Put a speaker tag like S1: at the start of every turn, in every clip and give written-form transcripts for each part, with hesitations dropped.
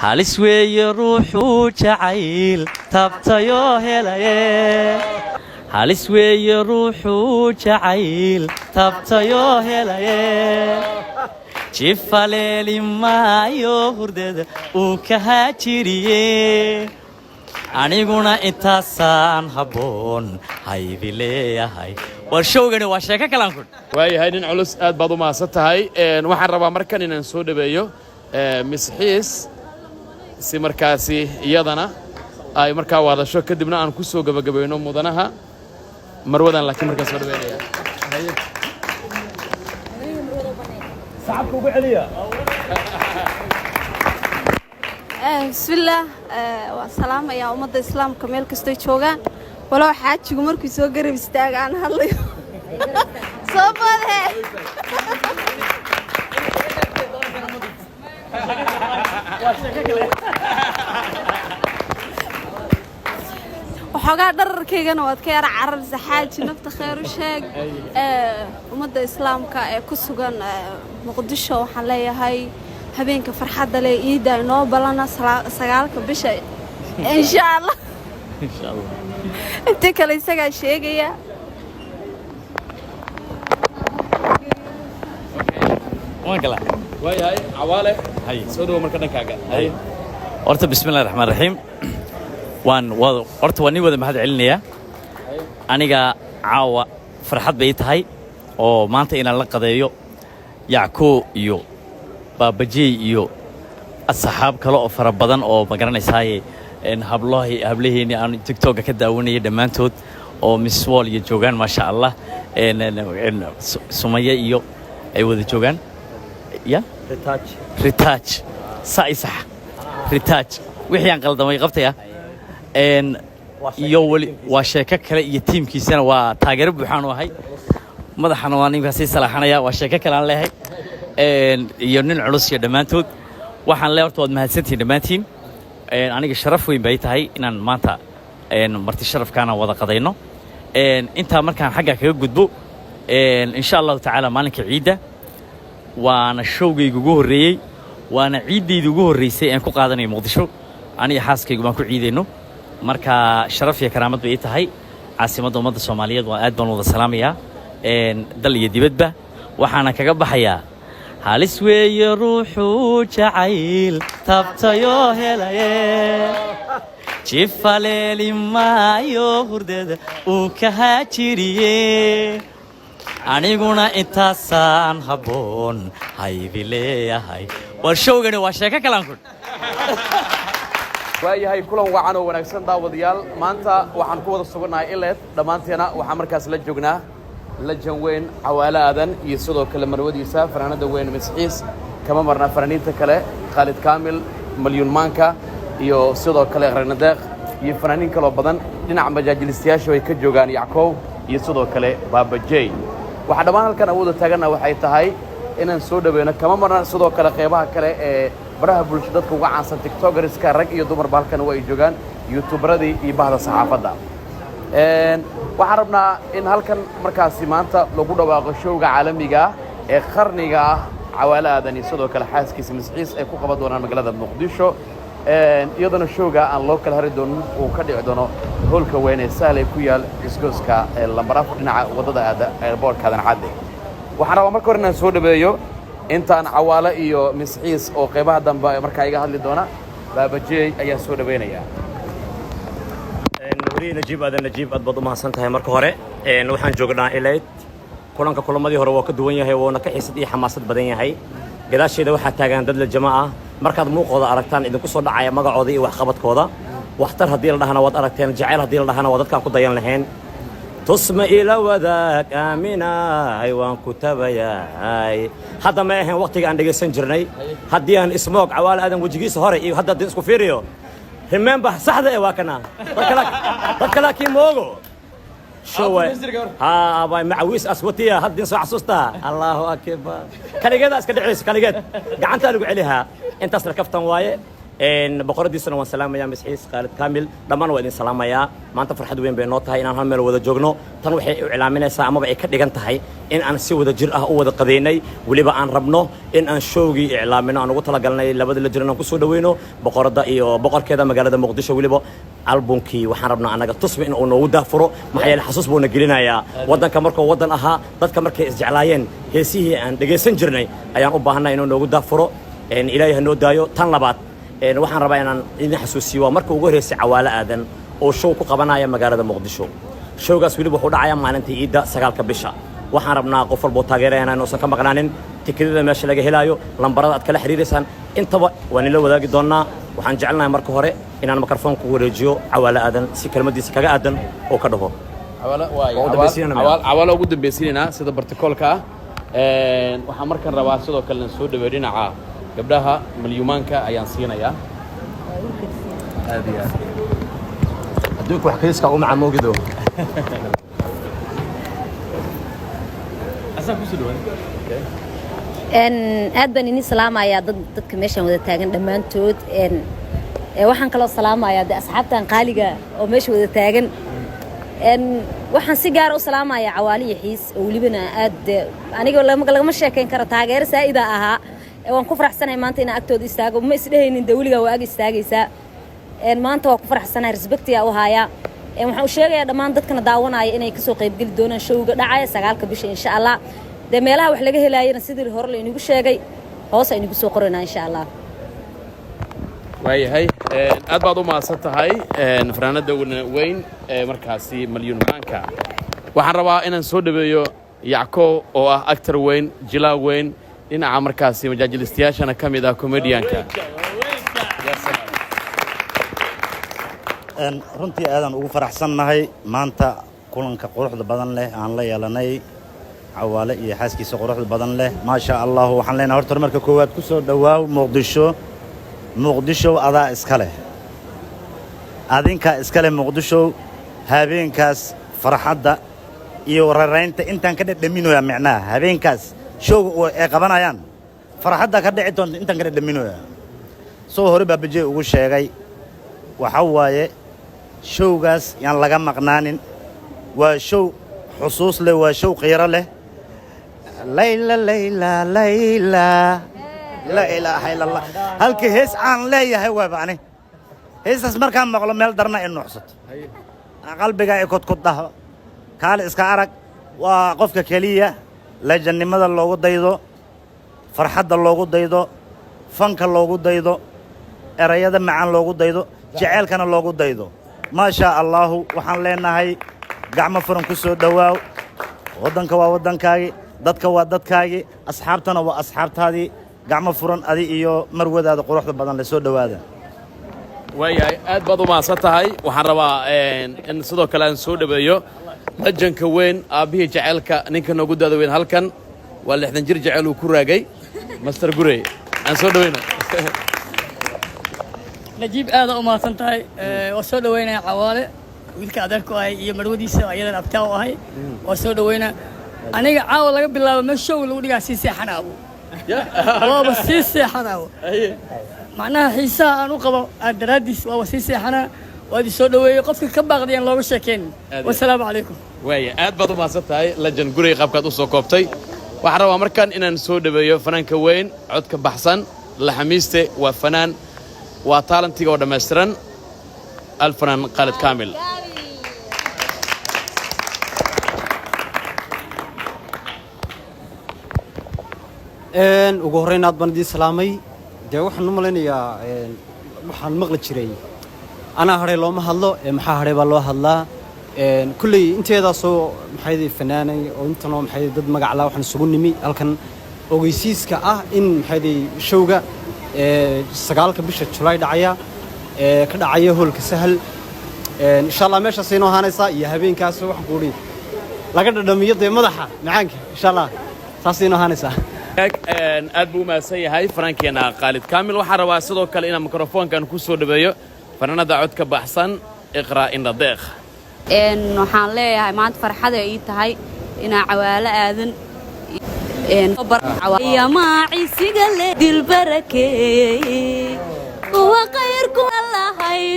S1: halis weeye ruuxuu jacayl tabtayoo helaye halis weeye ruuxuu jacayl tabtayoo helaye jifaleeli maayo hurdada uu ka haajiriye aniguna intaasaan habboon haydi leeyahay war showgani waa sheeko kalaan kun
S2: waayahay nin culus aad baad u mahadsan tahay waxaan rabaa markan inaan soo dhaweeyo misxiis si markaasi iyadana ay markaa wadasho kadibna aan ku soo gabagabayno mudanaha marwadan laakiin markaa soo dhaweynaya
S1: sacabka ugu celiya
S3: بسم الله والسلام يا أمة الإسلام كمال كستي شوغان ولو حاجة عمر كيسو قرب استاج عن هاللي صوبه وحاجة در كيجان واتكير عرب زحاج نفط خير وشاق أمة الإسلام كسوغان مقدشة وحلايا هاي habeenka farxadda leh iida inoo balana sagaalka bisha insha Allah inta kale isaga sheegaya
S1: wankala
S2: waayahay cawaale hay soo dhaw marka dhankaaga hay
S1: horta bismillaahir rahmaanir rahiim horta waan wada mahad celinaya aniga caawa farxad bay tahay oo maanta inaan la qadeeyo Yacko iyo baabajey iyo asxaab kale oo fara badan oo magaranaysaay hablaheeni aan TikTok ka daawanayay dhamaantood oo Miss Wall iyo joogan ma sha Allah Sumaya iyo ay wada joogan ya retouch saaisax retouch wixii aan qaldamay qabtaya iyo wali waa sheeko kale iyo teamkiisana waa taageero buuxaan oo ahay madaxana waa ninka si salaaxanaya waa sheeko kale aan leeyahay iyo nin culus iyo dhamaantood waxaan leeyahay horta waad mahadsantiin dhamaantiin aniga sharaf weyn bay tahay inaan maanta marti sharafkaana wada qadayno inta markaan xagga kaga gudbo insha Allah ta'ala maalinka ciida waana showgaygu ugu horeeyay waana ciidaydu ugu horeysay aan ku qaadanayo Muqdisho aniga xaaskaygu baan ku ciideyno marka sharaf iyo karaamad bay tahay caasimadda ummadda Soomaaliyeed waa aad baan wada salaamayaa dal iyo dibadba waxaana kaga baxayaa halis weeye ruuxuu jacayl tabtayoo helaye jifaleeli maayo hurdada uu ka haajiriye aniguna intaasaan habboon haydi leeyahay war showgani waa sheeko kalaan kun
S2: waayahay kulan wacan oo wanaagsan daawadayaal maanta waxaan ku wada suganahay ileed dhammaanteena waxaan markaas la joognaa لجن وين عوالة آذن يسودو كل مروديسا فرنادا وين مسحيس كما مرنا فرنيتا كله خالد كامل مليون مانكا يسودو كله رنادق يفرنين كله بدن لنا عم بجاجل استياش ويكجوجان يعقوب يسودو كله بابا جي واحد ما هل كان أود تجنا وحيد هاي إن نسود بينا كما مرنا سودو كله قيبها كله براه بلشدات كوجا عن تيك توك ريسكا رك يدمر بالكن ويجوجان يوتيوبر دي يبهذا صحافة دا waxaan rabnaa in halkan markaasi maanta lagu dhawaaqo showga caalamiga ee qarniga cawaale aadan iyo sidoo kale xaaskiisa misxiis ay ku qaban doonaan magaalada Muqdisho iyadana showga aan loo kala hari doono uu ka dhici doono hoolka weyn ee Saalay ku yaal isgooska lambar 4 dhinaca wadada aada airportka aadan cadde waxaan rabaa marka hore inaan soo dhaweeyo intaan cawaale iyo misxiis oo qeybaha dambe markaa iga hadli doona baabajey ayaa soo dhaweynaya
S4: نجيب هذا نجيب أضبط ما سنتها مركو هراء وحن جوجنا إليت كلنا كل ما دي هو وقت دوينيا هي ونكحيس دي حماسة بدنيا هي قداش شيء ده واحد تاجن ضد الجماعة مركز مو قضاء أركتان إذا كسر عيا مقعدي وحخبط كودا واختار هديل لهنا وضع أركتان جعل هديل لهنا وضع كان قضيان لهن تصم إلى وذاك آمنا حيوان كتب يا هاي هذا ما هي وقت عندك سنجرني هديان اسمك عوال آدم وجيس هراء هذا دينسكو فيريو remember صحده واكنا بكلاك موغو شو ها باي معويس اسوتيه هدين سو حسوستا الله اكبر كليجد اسك دحيس كليجد غعنتا لو عليها انت اصلا كفتن وايه boqoradiisana waan salaamayaa Misxiis Khalid Kaamil dhammaan waa idin salaamayaa maanta farxad weyn bay noo tahay inaan hal meel wada joogno tan waxay u cilaaminaysaa ama ay ka dhigan tahay in aan si wada jir ah u wada qadeynay waliba aan rabno in aan showgii iclaamino aan ugu talagalnay labada la jirana ku soo dhaweyno boqorada iyo boqorkeeda magaalada Muqdisho waliba albumkii waxaan rabnaa anaga tusmi in uu noogu daafuro maxay yeelay xasuus buu na gelinayaa wadanka markuu wadan ahaa dadka markay isjeclaayeen heesihii aan dhageysan jirnay ayaan u baahanay inuu noogu daafuro ilaahay noo daayo tan labaad waxaan rabaa inaan idin xasuusiyo marka ugu horeysay Cawaale Aadan oo show ku qabanaya magaalada Muqdisho showgaas waliba wuxuu dhacayaa maalintii Ciidda 9 bisha waxaan rabnaa qof walba taageerayna inuu ka maqnaanin tikidada meesha laga helayo lambarada aad kala xiriireysaan intaba waan ila wadaagi doonaa waxaan jecelnahay marka hore inaan mikrofoonku wareejiyo Cawaale Aadan si kelmadiisa kaga aadan oo ka dhaho
S2: Cawaale ugu dambaysiinayna sida bartakoolka waxaan markan rabaa sidoo kale soo dhaweey dhinaca gabdhaha malyumaanka ayaan siinayaa aad iyo aad
S4: adduunku wax kaliiska u macamoogido
S2: asan ku soo dhawaad
S5: aad baan idin salaamayaa dadka meeshan wada taagan dhammaantood waxaan kaloo salaamayaa asxaabtan qaaliga oo meesha wada taagan waxaan si gaar ah u salaamayaa Cawaale iyo Xiis oo walibana aad aniga lagama sheekeyn karo taageer saa'ida ahaa waan ku faraxsanahay maanta inaan agtooda istaago ma isdhehaynin dawliga waa ag istaagaysaa maanta waa ku faraxsanahay respectiga u haaya waxaan u sheegayaa dhammaan dadkana daawanaya inay ka soo qayb gali doonaan showga dhacaya 9 bisha insha Allah meelaha wax laga helaayana sidii hore la inagu sheegay hoos ay inagu soo qoranaa insha Allah
S2: waayahay aad baad u mahadsan tahay fanaanada weyn markaasi malyumaanka waxaan rabaa inaan soo dhaweeyo Yacko oo ah actor weyn jilaa weyn dhinaca markaasi majaajilistayaashana ka mid ah comedianka
S6: runtii aadan ugu faraxsannahay maanta kulanka quruxda badan leh aan la yeelanay Cawaale iyo xaaskiisa quruxda badan leh ma sha Allah waxaan leenahay horta marka koowaad ku soo dhawaaw Muqdisho adaa iska leh adinka iska leh Muqdisho habeenkaas farxadda iyo raraynta intaan ka dhadhaminaya macnaha habeenkaas show ay qabanayaan farxadda ka dhici doonta intaan ka dhadhaminaya soo hore baabaje ugu sheegay waxa waaye showgaas yaan laga maqnaanin waa show xusuus leh waa show qiiro leh layla layla layla la ilaaha illa allah halkii hees aan leeyahay waabani heesas markaan maqlo meel darna in nuuxsato qalbiga ay kodkodaho kaale iska arag waa qofka kaliya la jannimada loogu daydo farxadda loogu daydo fanka loogu daydo erayada macaan loogu daydo jaceelkana loogu daydo ma sha Allah waxaan leenahay gacmo furan ku soo dhawaaw wadanka waa wadankaagi dadka waa dadkaagi asxaabtana waa asxaabtaadii gacmo furan adi iyo marwadaada quruxda badan la soo dhawaada
S2: waayahay aad baad u mahadsan tahay waxaan rabaa in sidoo kale aan soo dhaweeyo lajanka weyn aabihii jaceelka ninka noogu daada weyn halkan waa 60 jir jaceyl uu ku raagay Master Gurey aan soo dhaweyno
S7: najiib aad u mahadsan tahay oo soo dhaweynaya Cawaale wiilka adeerku ahay iyo marwadiisa ayadana abtaa u ahay oo soo dhaweynaa aniga caawa laga bilaabo ma show lagu dhigaa si seexanaabo waa si seexanaabo macnaha xiisaha aan u qabo daraadiis waa si seexanaa waad soo dhaweeyay qofka ka baaqdiyaan looga sheekeen wassalaamu calaykum
S2: waaya aad baad u mahadsan tahay lajan Gurey qaabkaad u soo koobtay waxaan rabaa markan inaan soo dhaweeyo fanaanka weyn codka baxsan la xamiiste waa fanaan waa talentiga oo dhameystiran alfanaan Khalid Kaamil
S8: ugu horreyn aad baan idin salaamay dee waxaan u malaynayaa waxaan maqli jiray anaa hadhay looma hadlo maxaa hadhay baa loo hadlaa kulley inteedaasoo maxay fanaanay oo intanoo maxay dad magac laa waxaan isugu nimi halkan ogeysiiska ah in maxay showga 9 bisha July dhacaya ka dhacaya hoolka Sahal insha Allah meesha siinoo haanaysa iyo habeenkaas waxaan ku dhigay laga dhadhamiyo dee madaxa macaanka insha Allah taas siinoo haanaysa
S2: aad buu mahadsan yahay fanaankeena Khalid Kaamil waxaan rabaa sidoo kale inaan mikrofoonkan ku soo dhaweeyo fanaanada codka baxsan Iqraa Indadeeq
S3: waxaan leeyahay maanta farxad ay tahay inaa Cawaale Aadan يا ما عيسى قال دي البركة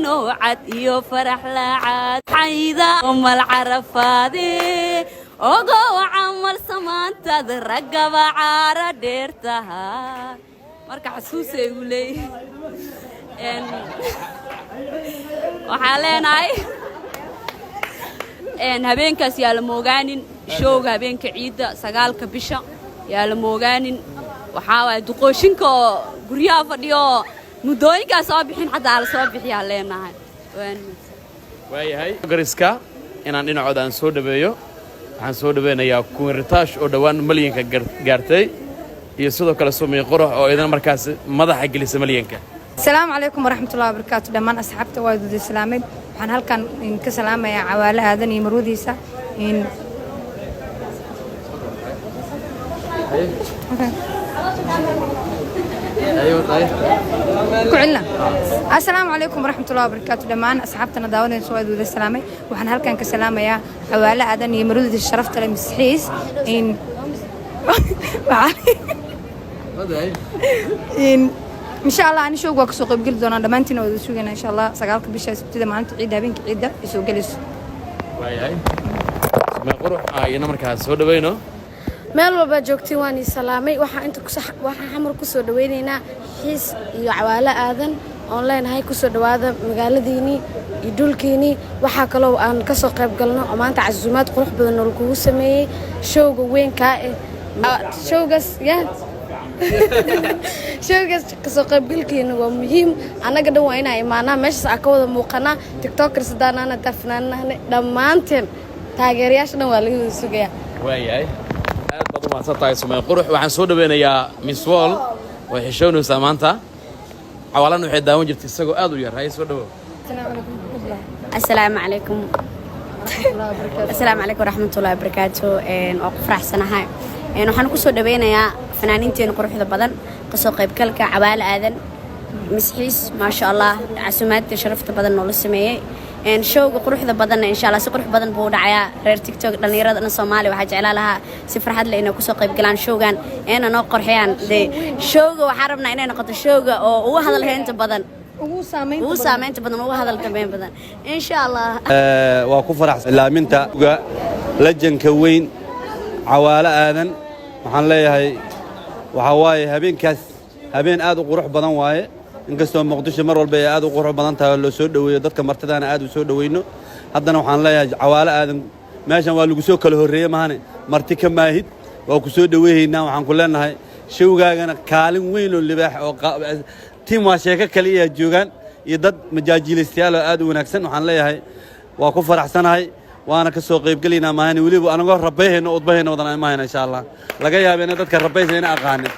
S9: عينو عد يو فرح لعاد حيدا أم العرفادي أوغو عمل سمان تذرقب عارة ديرتها مركا حسوسة يقولي وحاليناي habeenkaas yaa la moogaanin showga habeenka ciida 9 bisha yaa la moogaanin waxa way duqooshinka guryaha fadhiyo mudooyinkaas soo bixin xataa la soo bixiyaa leenahay
S2: waayahay gariska inaan dhinacooda aan soo dhabeeyo waxaan soo dhaweynayaa kuwin ritaash oo dhawaan malyanka gaartay iyo sidoo kale Sumay Qurux oo idan markaas madaxa gelisa malyanka
S10: السلام عليكم ورحمة الله وبركاته دمان أصحابته وايد السلامين وحن هالكان إن كسلامة يا عوالة هذا يمروديسا إن كعلنا السلام عليكم ورحمة الله وبركاته دمان أصحابتنا داودين سواد ود السلامة وحن هالكان كسلامة يا عوالة هذا يمرودي الشرف ترى مسحيس إن إن شاء الله أنا شو وقت سوق بقول دونا دمانتين وده شو جنا إن شاء الله سقالك بيش تبتدي معنا عيد هبين كعيدة يسوق جلس.
S2: واي ما قروح ينامر كهسود بينه.
S11: meel walba joogtay waan salaamay waxa inta xamar ku soo dhaweynayna xiis iyo cawaale aadan online hay ku soo dhawaada magaaladiini iyo dhulkiini waxa kale oo aan ka soo qayb galno oo maanta casuumaad qurux badan oo lagu sameeyay showga weynka showgas showgas ka soo qayb galkiina waa muhiim anaga dhan waa inay imaanaa meesha ka wada muuqana tiktokers daanana tafnaanana dhamaanteen taageerayaasha dhan waa laga sugayaa
S2: waayay aad baad u mahadsantahay Sumay Qurux waxaan soo dhaweynayaa Miss Wall oo xishoonaysa maanta cawalan waxay daawan jirtay isagoo aad u yar hay soo dhawo
S9: السلام عليكم السلام عليكم ورحمة الله وبركاته oo ku faraxsanahay waxaan ku soo dhaweynayaa fanaaniinteena quruxda badan qasoo qayb galka cawaale aadan مسحيس ما شاء الله عسومات شرفت بدن ولا سمية إن شوق قروح ذا بدن إن شاء الله سقروح بدن بود عيا غير تيك توك لأن يراد أنا صومالي وحاجة لها سفر حد لأنه كسوق بقلان شوقان أنا نقر حيان ذي شوق وحرمنا إننا نقط الشوق وهو هذا الهين بدن وهو سامين بدن وهو هذا الكمين بدن إن شاء الله
S12: وكفر لا منتا لجن كوين عوالة آذن وحن لي هاي وحواي هبين كاس هبين آذو قروح بدن واي inkastoo Muqdisho mar walba ay aad u qurux badan tahay loo soo dhaweeyo dadka martidana aad u soo dhaweeyno haddana waxaan leeyahay cawaale aadan meeshan waa lagu soo kala horeeyay maahane marti ka maahid waa ku soo dhaweeynaa waxaan ku leenahay showgaagana kaalin weyn oo libaax oo team waa sheeko kale iyo joogan iyo dad majaajiilistayaal oo aad u wanaagsan waxaan leeyahay waa ku faraxsanahay waana ka soo qayb galinaa maahane waliba anaga rabeeyno udbaheeno wadan ay maahane insha Allah laga yaabee dadka rabeeyayna aqaanin